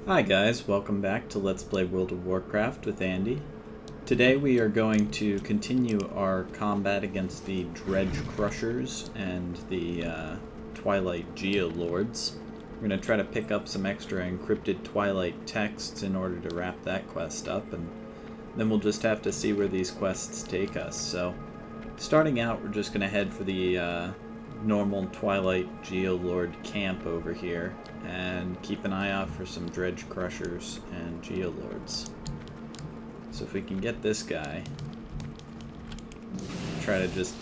Hi guys, welcome back to Let's Play World of Warcraft with Andy. Today we are going to continue our combat against the Dredge Crushers and the Twilight Geolords. We're going to try to pick up some extra encrypted Twilight texts in order to wrap that quest up, and then we'll just have to see where these quests take us. So, starting out, we're just going to head for the normal Twilight Geolord camp over here and keep an eye out for some Dredge Crushers and Geolords. So if we can get this guy, try to just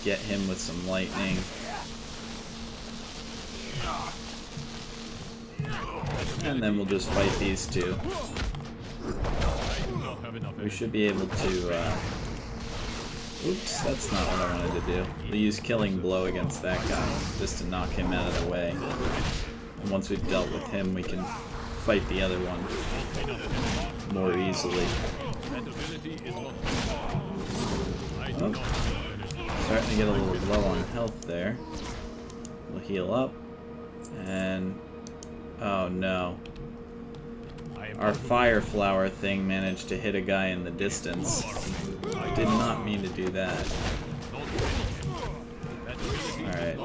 get him with some lightning. And then we'll just fight these two. We should be able to oops, that's not what I wanted to do. We'll use Killing Blow against that guy, just to knock him out of the way. And once we've dealt with him, we can fight the other one more easily. Oh, starting to get a little low on health there. We'll heal up. And... oh no. Our Fire Flower thing managed to hit a guy in the distance. I did not mean to do that. Alright.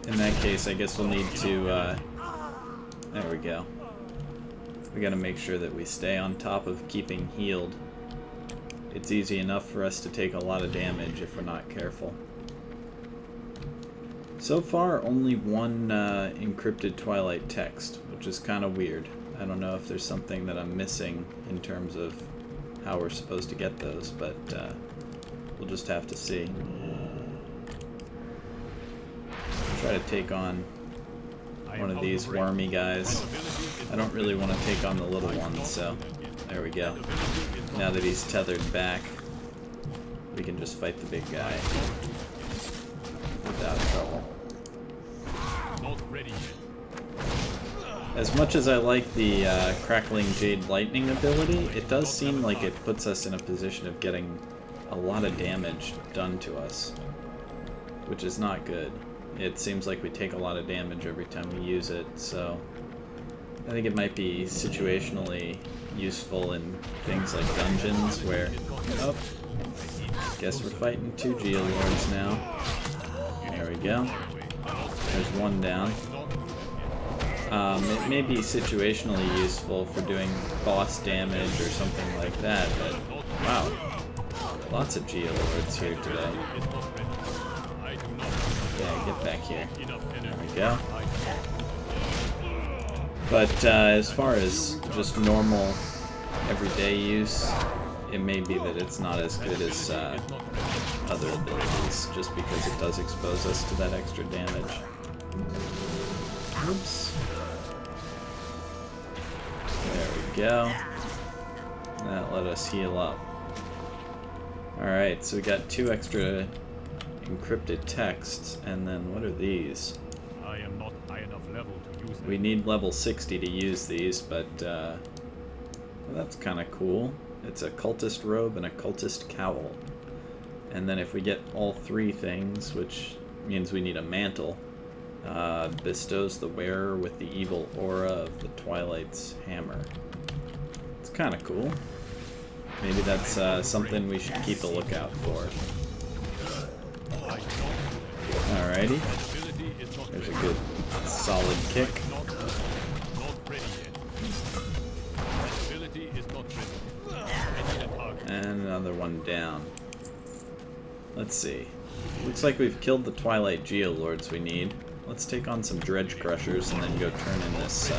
In that case, I guess we'll need to, there we go. We gotta make sure that we stay on top of keeping healed. It's easy enough for us to take a lot of damage if we're not careful. So far, only one encrypted Twilight text, which is kind of weird. I don't know if there's something that I'm missing in terms of how we're supposed to get those, but we'll just have to see. Try to take on one of these wormy guys. I don't really want to take on the little one, so there we go. Now that he's tethered back, we can just fight the big guy without trouble. As much as I like the Crackling Jade Lightning ability, it does seem like it puts us in a position of getting a lot of damage done to us, which is not good. It seems like we take a lot of damage every time we use it, so I think it might be situationally useful in things like dungeons where, oh, guess we're fighting two Geolords now. There we go. There's one down. It may be situationally useful for doing boss damage or something like that, but wow, lots of Geolords here today. Yeah, get back here. There we go. But as far as just normal, everyday use, it may be that it's not as good as other abilities, just because it does expose us to that extra damage. Oops. There we go. That let us heal up. Alright, so we got 2 extra encrypted texts, and then what are these? I am not high enough level to use them. We need level 60 to use these, but well, that's kind of cool. It's a cultist robe and a cultist cowl. And then if we get all 3 things, which means we need a mantle, bestows the wearer with the evil aura of the Twilight's hammer. It's kind of cool. Maybe that's something we should keep a lookout for. Alrighty. There's a good solid kick. And another one down. Let's see. Looks like we've killed the Twilight Geolords we need. Let's take on some Dredge Crushers and then go turn in this,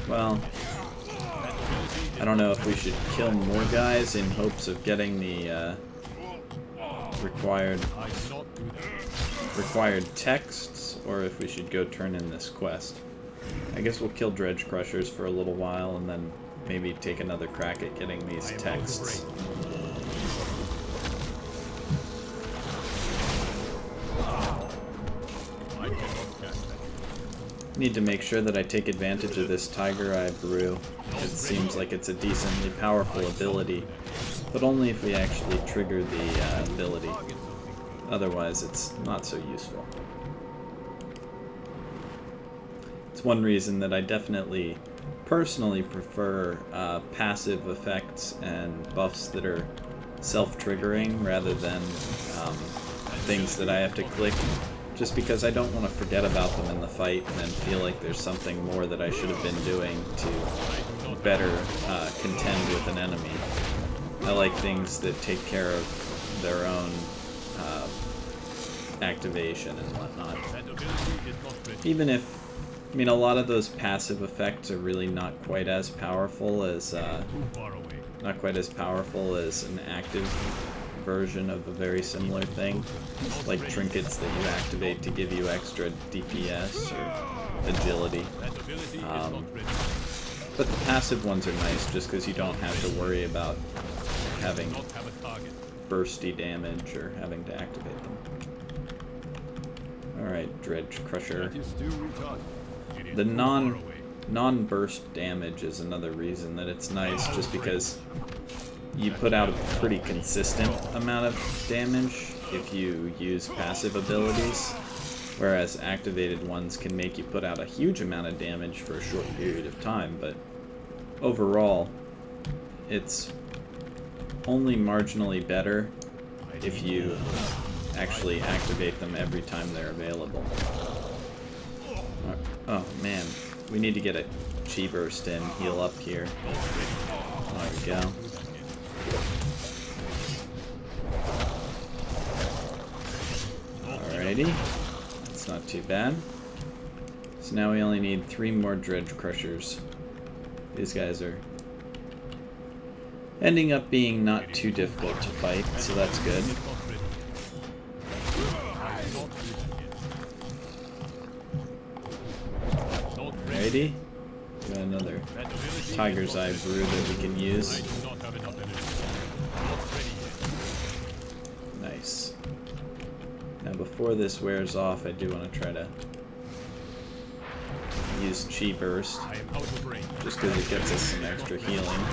well, I don't know if we should kill more guys in hopes of getting the required texts, or if we should go turn in this quest. I guess we'll kill Dredge Crushers for a little while and then maybe take another crack at getting these texts. Need to make sure that I take advantage of this Tiger Eye Brew. It seems like it's a decently powerful ability, but only if we actually trigger the ability. Otherwise, it's not so useful. It's one reason that I definitely personally prefer passive effects and buffs that are self-triggering rather than things that I have to click, just because I don't want to forget about them in the fight and then feel like there's something more that I should have been doing to better contend with an enemy. I like things that take care of their own activation and whatnot. Even if, I mean, a lot of those passive effects are really not quite as powerful as an active version of a very similar thing, like trinkets that you activate to give you extra DPS or agility. But the passive ones are nice just because you don't have to worry about having bursty damage or having to activate them. Alright, Dredge Crusher. The non-burst damage is another reason that it's nice, just because you put out a pretty consistent amount of damage if you use passive abilities, whereas activated ones can make you put out a huge amount of damage for a short period of time, but overall, it's only marginally better if you actually activate them every time they're available. Oh man, we need to get a chi burst in, heal up here. There we go. Alrighty, that's not too bad. So now we only need 3 more Dredge Crushers. These guys are ending up being not too difficult to fight, so that's good. Alrighty, got another Tiger's Eye Brew that we can use. Nice. Now before this wears off, I do want to try to use Chi Burst, just because it gets us some extra healing.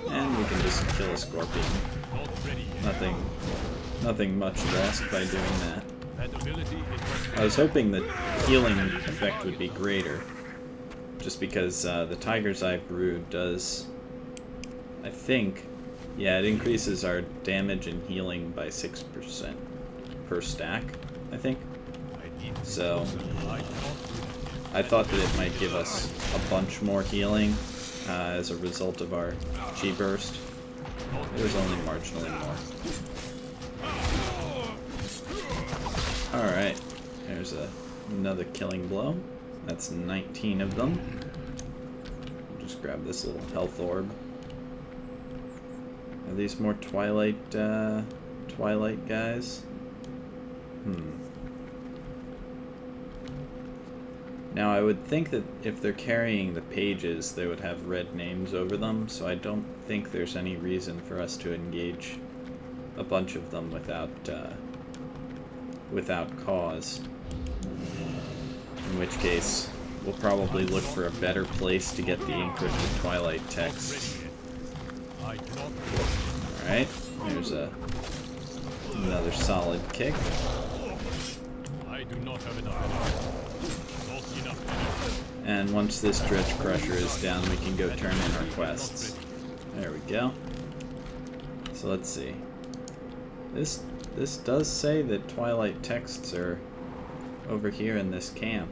And we can just kill a Scorpion. Nothing much lost by doing that. I was hoping the healing effect would be greater, just because the Tiger's Eye Brew does, I think, yeah, it increases our damage and healing by 6% per stack, I think. So I thought that it might give us a bunch more healing as a result of our Chi Burst. It was only marginally more. Alright, there's another killing blow. That's 19 of them. Just grab this little health orb. Are these more Twilight guys? Now I would think that if they're carrying the pages, they would have red names over them, so I don't think there's any reason for us to engage a bunch of them without cause. In which case, we'll probably look for a better place to get the encrypted Twilight text. Alright, there's another solid kick. And once this Dredge Crusher is down, we can go turn in our quests. There we go. So let's see. This does say that Twilight texts are over here in this camp.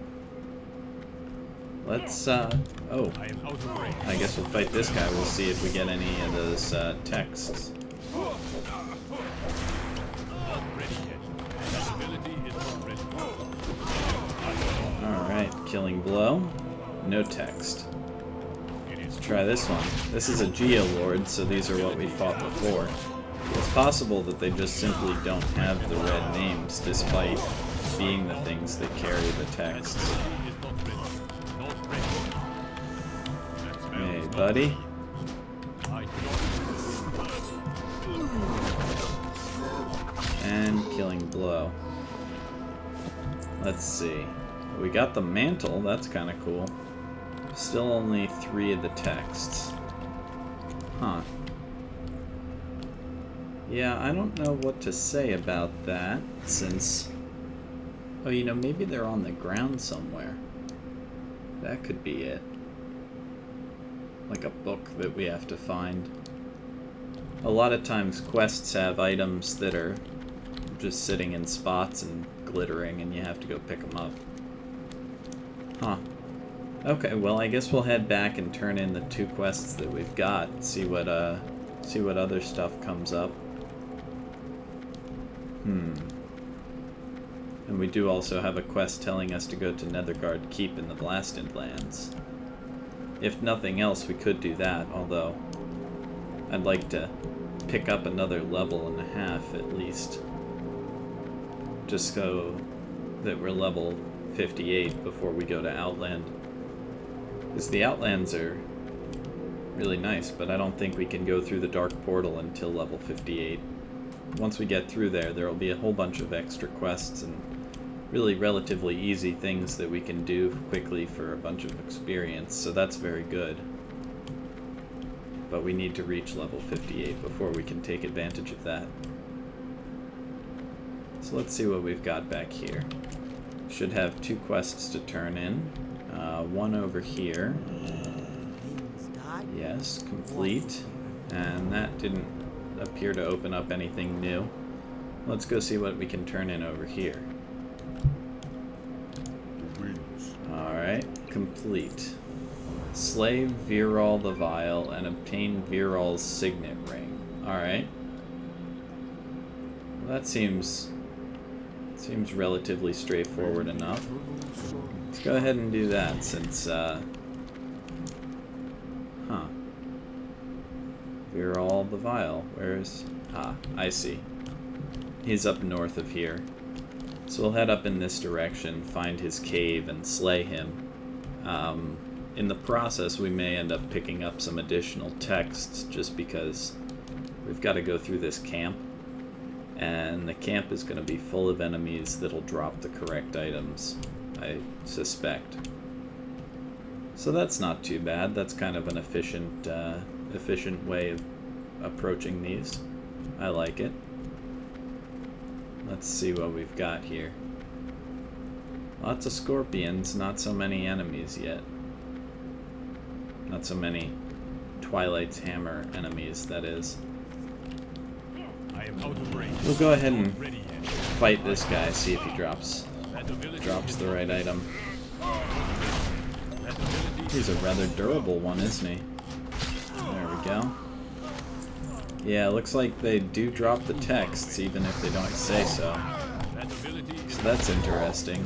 Let's, oh. I guess we'll fight this guy. We'll see if we get any of those texts. Alright, killing blow. No text. Let's try this one. This is a Geolord, so these are what we fought before. It's possible that they just simply don't have the red names, despite being the things that carry the texts. Hey, buddy. And killing blow. Let's see. We got the mantle, that's kind of cool. Still only 3 of the texts. Huh. Yeah, I don't know what to say about that, since... Oh, you know, maybe they're on the ground somewhere. That could be it. Like a book that we have to find. A lot of times quests have items that are just sitting in spots and glittering, and you have to go pick them up. Huh. Okay, well, I guess we'll head back and turn in the 2 quests that we've got. See what other stuff comes up. And we do also have a quest telling us to go to Netherguard Keep in the Blasted Lands. If nothing else, we could do that, although I'd like to pick up another level and a half at least. Just so that we're level 58 before we go to Outland. Because the Outlands are really nice, but I don't think we can go through the Dark Portal until level 58. Once we get through there, there will be a whole bunch of extra quests and really relatively easy things that we can do quickly for a bunch of experience, so that's very good. But we need to reach level 58 before we can take advantage of that. So let's see what we've got back here. Should have 2 quests to turn in. One over here. Yes, complete. And that didn't appear to open up anything new. Let's go see what we can turn in over here. Alright, complete. Slay Viral the Vile and obtain Viral's signet ring. Alright. Well, that seems relatively straightforward enough. Let's go ahead and do that since, Viral the Vile. Where's... Ah, I see. He's up north of here. So we'll head up in this direction, find his cave, and slay him. In the process, we may end up picking up some additional texts, just because we've got to go through this camp. And the camp is going to be full of enemies that'll drop the correct items, I suspect. So that's not too bad. That's kind of an efficient way of approaching these. I like it. Let's see what we've got here. Lots of scorpions, not so many enemies yet. Not so many Twilight's hammer enemies, that is. We'll go ahead and fight this guy, see if he drops the right item. He's a rather durable one, isn't he? There we go. Yeah, looks like they do drop the texts, even if they don't say so. So that's interesting.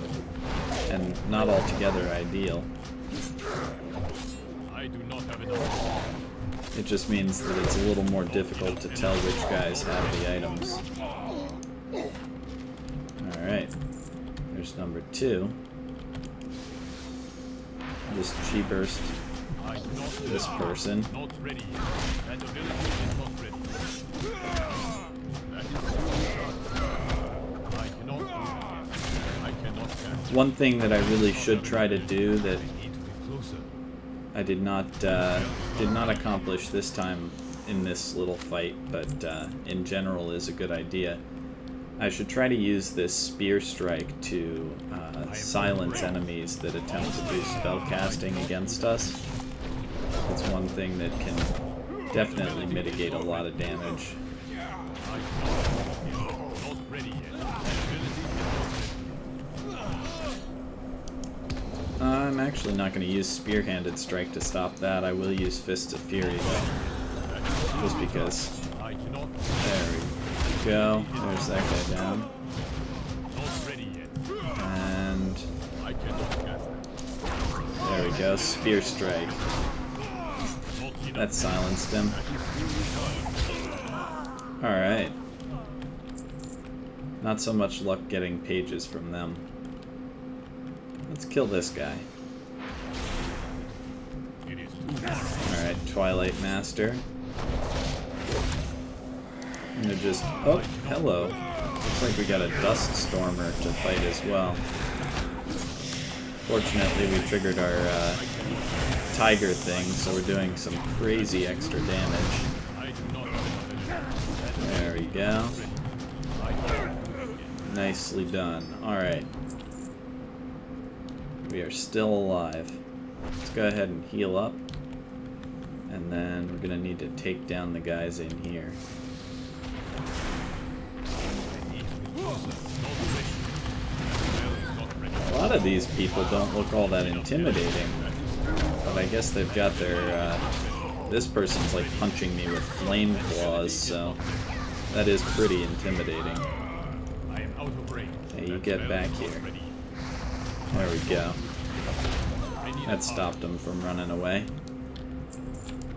And not altogether ideal. It just means that it's a little more difficult to tell which guys have the items. Alright. There's number 2. Just G-burst this person. One thing that I really should try to do that I did not accomplish this time in this little fight, but in general is a good idea. I should try to use this spear strike to silence enemies that attempt to do spell casting against us. It's one thing that can definitely mitigate a lot of damage. I'm actually not going to use Spear-Handed Strike to stop that. I will use Fists of Fury, though. Just because. There we go. There's that guy down. And... there we go. Spear Strike. That silenced him. Alright. Not so much luck getting pages from them. Let's kill this guy. Alright, Twilight Master. I'm gonna just... oh, hello. Looks like we got a Dust Stormer to fight as well. Fortunately, we triggered our Tiger thing, so we're doing some crazy extra damage. There we go. Nicely done. Alright. We are still alive. Let's go ahead and heal up. And then we're going to need to take down the guys in here. A lot of these people don't look all that intimidating. But I guess they've got their... this person's like punching me with flame claws, so that is pretty intimidating. Hey, you get back here. There we go. That stopped them from running away.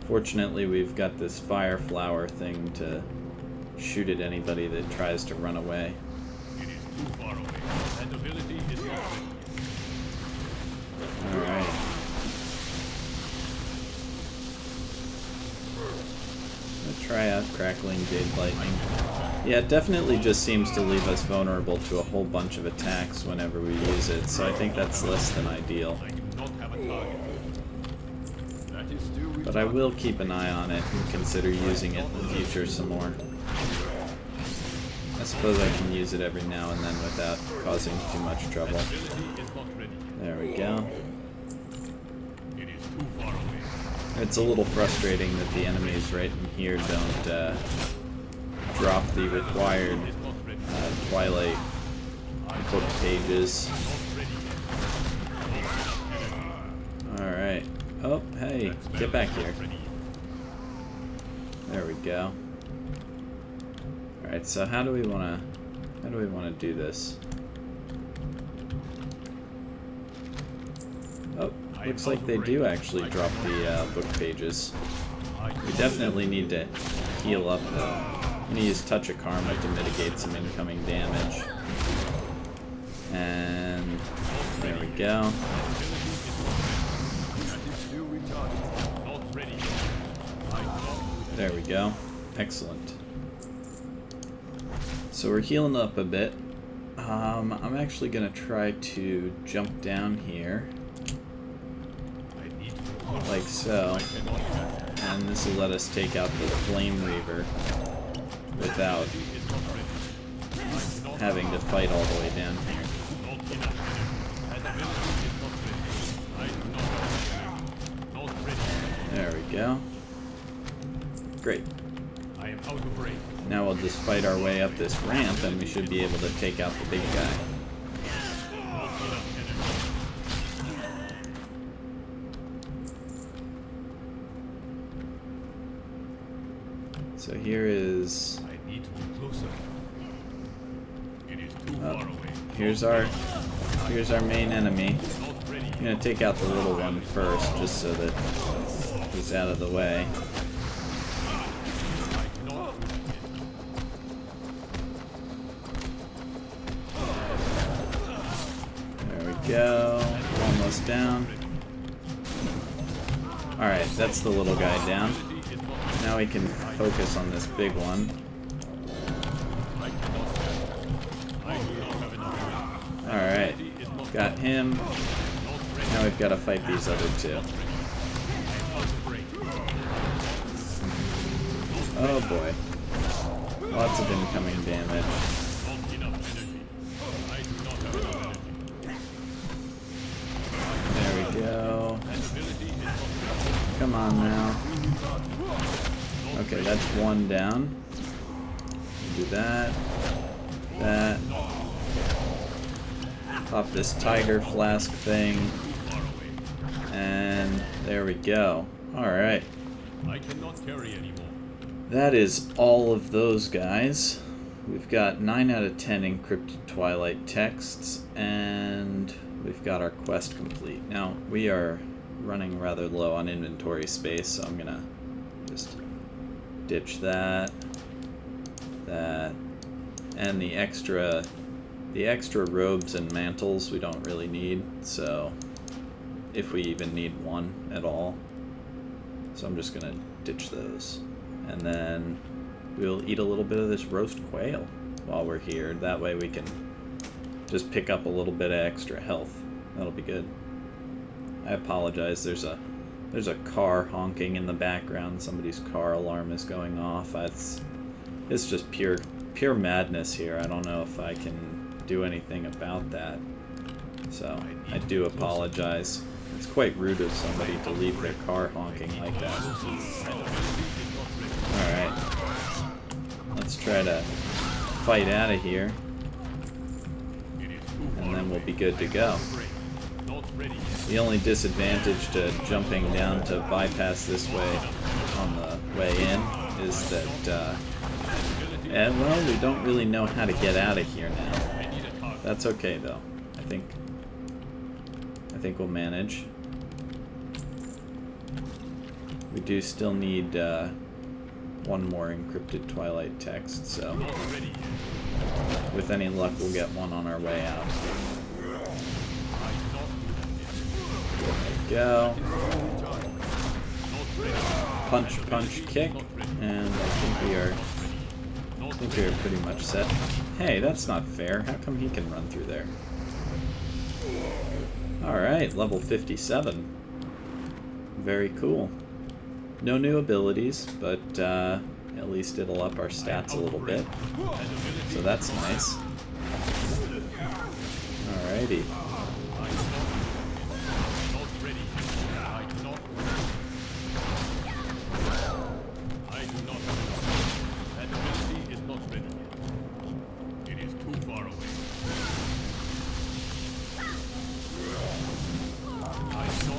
Fortunately, we've got this fire flower thing to shoot at anybody that tries to run away. Alright. Let's try out Crackling Jade Lightning. Yeah, it definitely just seems to leave us vulnerable to a whole bunch of attacks whenever we use it, so I think that's less than ideal. But I will keep an eye on it and consider using it in the future some more. I suppose I can use it every now and then without causing too much trouble. There we go. It's a little frustrating that the enemies right in here don't drop the required Twilight book pages. Alright. Oh, hey, get back here. There we go. Alright, so how do we wanna do this? Oh, looks like they do actually drop the book pages. We definitely need to heal up though. I'm gonna use Touch of Karma to mitigate some incoming damage. And there we go. There we go. Excellent. So we're healing up a bit. I'm actually gonna try to jump down here. Like so. And this will let us take out the Flame Reaver without having to fight all the way down here. There we go. Great. Now we'll just fight our way up this ramp and we should be able to take out the big guy. So here is... here's our main enemy. I'm gonna take out the little one first, just so that he's out of the way. There we go. Almost down. Alright, that's the little guy down. Now we can focus on this big one. Alright, got him. Now we've got to fight these other two. Oh boy. Lots of incoming damage. There we go. Come on now. Okay, that's one down. Do that. That. Pop this tiger flask thing. And there we go. Alright. I cannot carry anymore. That is all of those guys. We've got 9 out of 10 encrypted Twilight texts, and we've got our quest complete. Now, we are running rather low on inventory space, so I'm gonna just ditch that, and the extra robes and mantles we don't really need, so if we even need one at all. So I'm just gonna ditch those. And then we'll eat a little bit of this roast quail while we're here. That way we can just pick up a little bit of extra health. That'll be good. I apologize, there's a car honking in the background. Somebody's car alarm is going off. It's just pure madness here. I don't know if I can do anything about that. So I do apologize. It's quite rude of somebody to leave their car honking like that. Alright. Let's try to fight out of here. And then we'll be good to go. The only disadvantage to jumping down to bypass this way on the way in is that, well, we don't really know how to get out of here now. That's okay, though. I think we'll manage. We do still need one more encrypted Twilight text, so with any luck we'll get one on our way out. There we go. Punch, punch, kick, and I think we are pretty much set. Hey, that's not fair. How come he can run through there? Alright, level 57. Very cool. No new abilities, but at least it'll up our stats a little bit. So that's nice. Alrighty.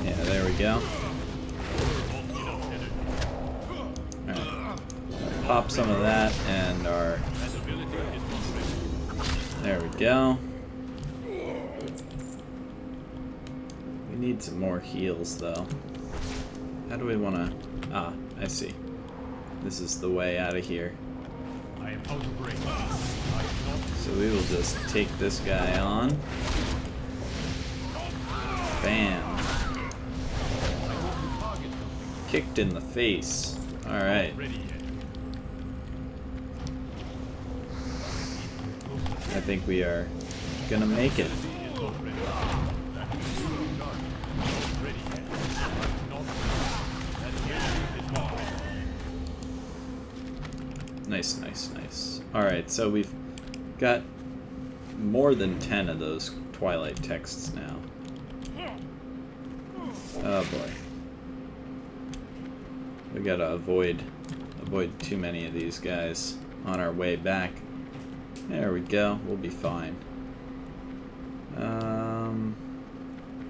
Yeah, there we go. Alright. Pop some of that and our... There we go. We need some more heals, though. How do we want to... Ah, I see. This is the way out of here. So we will just take this guy on. Bam. Kicked in the face. Alright. I think we are gonna make it. Nice, nice, nice. Alright, so we've got more than 10 of those Twilight texts now. Oh boy. We gotta avoid too many of these guys on our way back. There we go. We'll be fine.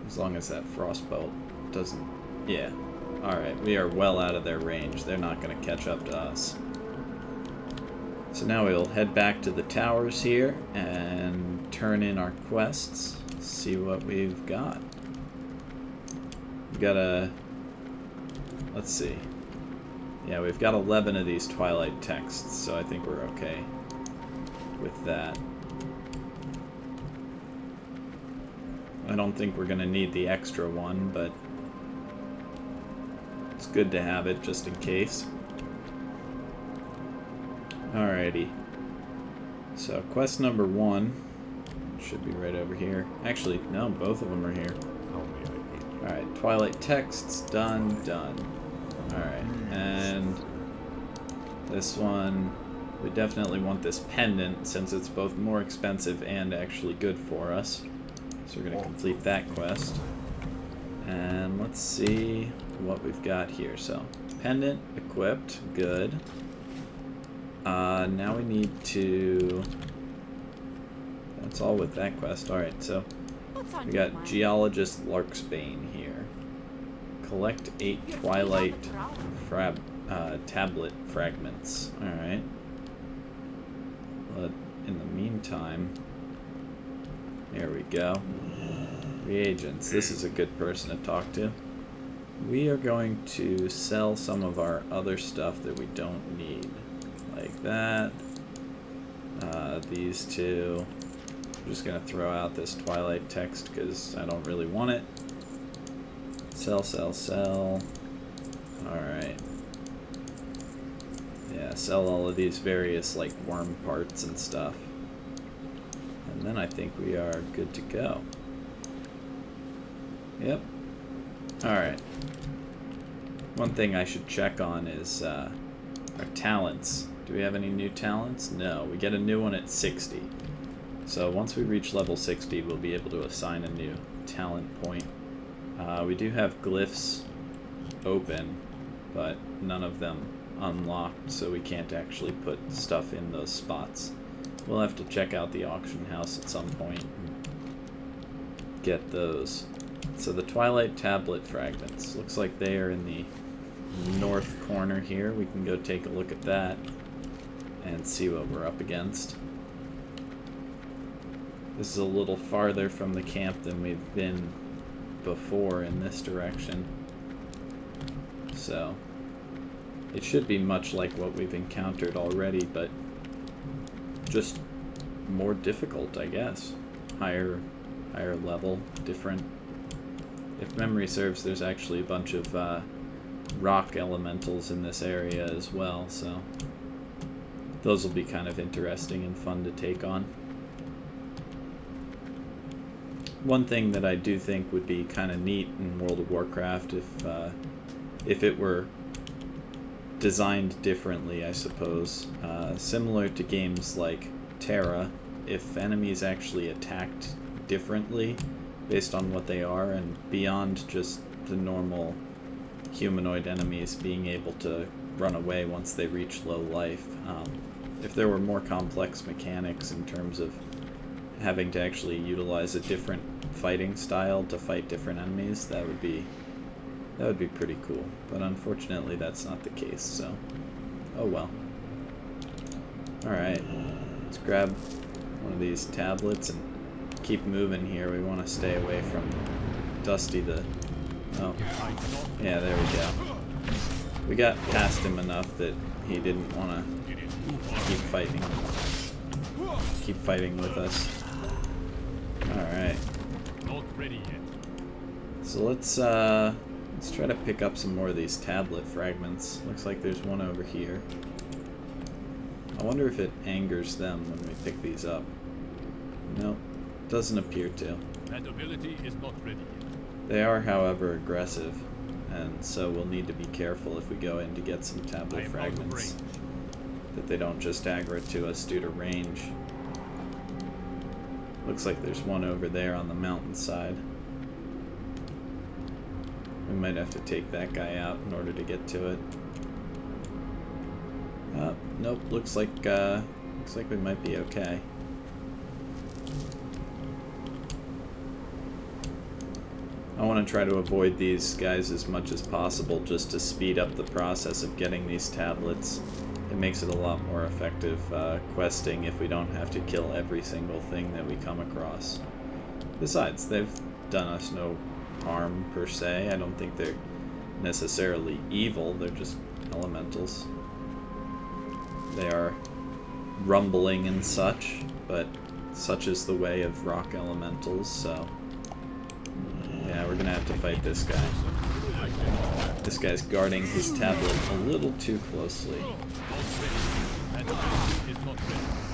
As long as that frostbolt doesn't... Yeah. Alright, we are well out of their range. They're not gonna catch up to us. So now we'll head back to the towers here and turn in our quests. See what we've got. We've got a... Let's see. Yeah, we've got 11 of these Twilight texts, so I think we're okay with that. I don't think we're going to need the extra one, but it's good to have it just in case. Alrighty. So, quest number 1 should be right over here. Actually, no, both of them are here. Alright, Twilight texts, done. Alright, and this one, we definitely want this pendant since it's both more expensive and actually good for us. So we're going to complete that quest. And let's see what we've got here. So, pendant equipped, good. Now we need to... That's all with that quest. Alright, so we got Geologist Larksbane here. Collect 8 Twilight tablet fragments. Alright. But in the meantime... There we go. Reagents. This is a good person to talk to. We are going to sell some of our other stuff that we don't need. Like that. These two. I'm just going to throw out this Twilight text because I don't really want it. Sell. Alright. Yeah, sell all of these various, like, worm parts and stuff. And then I think we are good to go. Yep. Alright. One thing I should check on is our talents. Do we have any new talents? No. We get a new one at 60. So once we reach level 60, we'll be able to assign a new talent point. We do have glyphs open, but none of them unlocked, so we can't actually put stuff in those spots. We'll have to check out the auction house at some point and get those. So the Twilight tablet fragments, looks like they are in the north corner here. We can go take a look at that and see what we're up against. This is a little farther from the camp than we've been before in this direction. So it should be much like what we've encountered already, but just more difficult, I guess. Higher level, different. If memory serves, there's actually a bunch of rock elementals in this area as well, so those will be kind of interesting and fun to take on. One thing that I do think would be kind of neat in World of Warcraft if it were designed differently, I suppose, similar to games like Terra, if enemies actually attacked differently based on what they are and beyond just the normal humanoid enemies being able to run away once they reach low life. If there were more complex mechanics in terms of having to actually utilize a different fighting style to fight different enemies, that would be pretty cool. But unfortunately that's not the case, so oh well. Alright, let's grab one of these tablets and keep moving here. We want to stay away from Dusty the... Oh, yeah, there we go. We got past him enough that he didn't want to keep fighting with us. Alright. Not ready yet. So let's try to pick up some more of these tablet fragments. Looks like there's one over here. I wonder if it angers them when we pick these up. Nope, doesn't appear to. That ability is not ready yet. They are, however, aggressive, and so we'll need to be careful if we go in to get some tablet fragments, that they don't just aggro to us due to range. Looks like there's one over there on the mountainside. We might have to take that guy out in order to get to it. Nope, looks like we might be okay. I want to try to avoid these guys as much as possible just to speed up the process of getting these tablets. It makes it a lot more effective questing if we don't have to kill every single thing that we come across. Besides, they've done us no harm per se. I don't think they're necessarily evil, they're just elementals. They are rumbling and such, but such is the way of rock elementals, so yeah, we're gonna have to fight this guy. This guy's guarding his tablet a little too closely.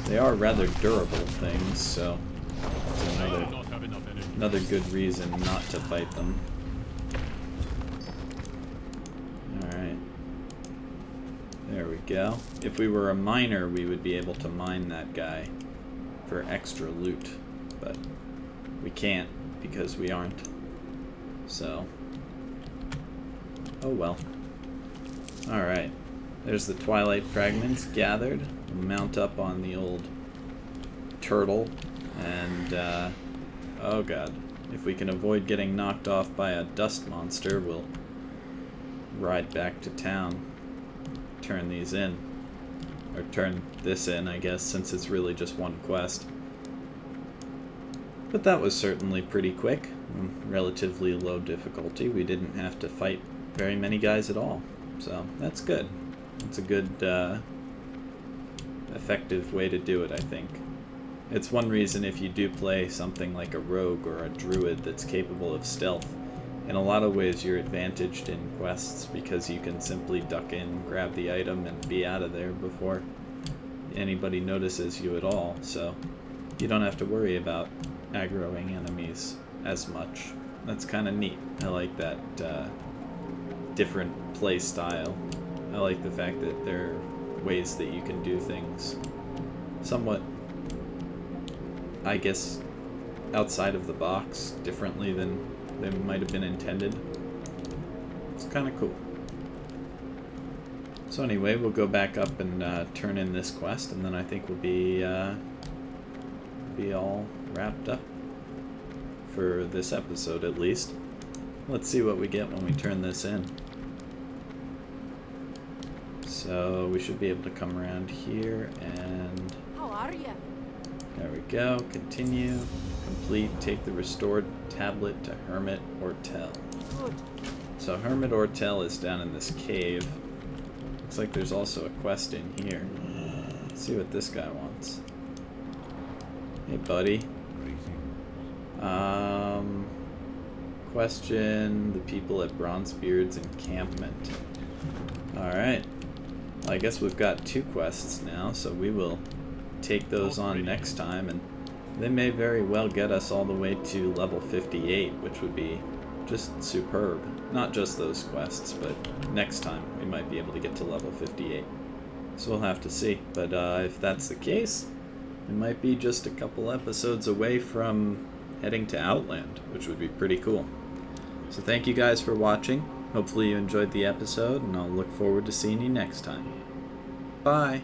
They are rather durable things, so it's another good reason not to fight them. Alright. There we go. If we were a miner, we would be able to mine that guy for extra loot, but we can't because we aren't. So, oh well. Alright, there's the Twilight fragments gathered. We'll mount up on the old turtle, and, oh god. If we can avoid getting knocked off by a dust monster, we'll ride back to town. Turn these in. Or turn this in, I guess, since it's really just one quest. But that was certainly pretty quick. Relatively low difficulty. We didn't have to fight very many guys at all. So, that's good. It's a good, effective way to do it, I think. It's one reason if you do play something like a rogue or a druid that's capable of stealth, in a lot of ways you're advantaged in quests because you can simply duck in, grab the item, and be out of there before anybody notices you at all. So, you don't have to worry about aggroing enemies as much. That's kind of neat. I like that different play style. I like the fact that there are ways that you can do things somewhat I guess, outside of the box differently than they might have been intended. It's kind of cool. So anyway, we'll go back up and turn in this quest, and then I think we'll be all wrapped up for this episode at least. Let's see what we get when we turn this in. So we should be able to come around here and... How are you? There we go. Continue. Complete. Take the restored tablet to Hermit Ortel. Good. So Hermit Ortel is down in this cave. Looks like there's also a quest in here. Let's see what this guy wants. Hey, buddy. Question the people at Bronzebeard's encampment. Alright. Well, I guess we've got 2 quests now, so we will take those on next time, and they may very well get us all the way to level 58, which would be just superb. Not just those quests, but next time we might be able to get to level 58. So we'll have to see. But if that's the case, it might be just a couple episodes away from heading to Outland, which would be pretty cool. So thank you guys for watching. Hopefully you enjoyed the episode, and I'll look forward to seeing you next time. Bye!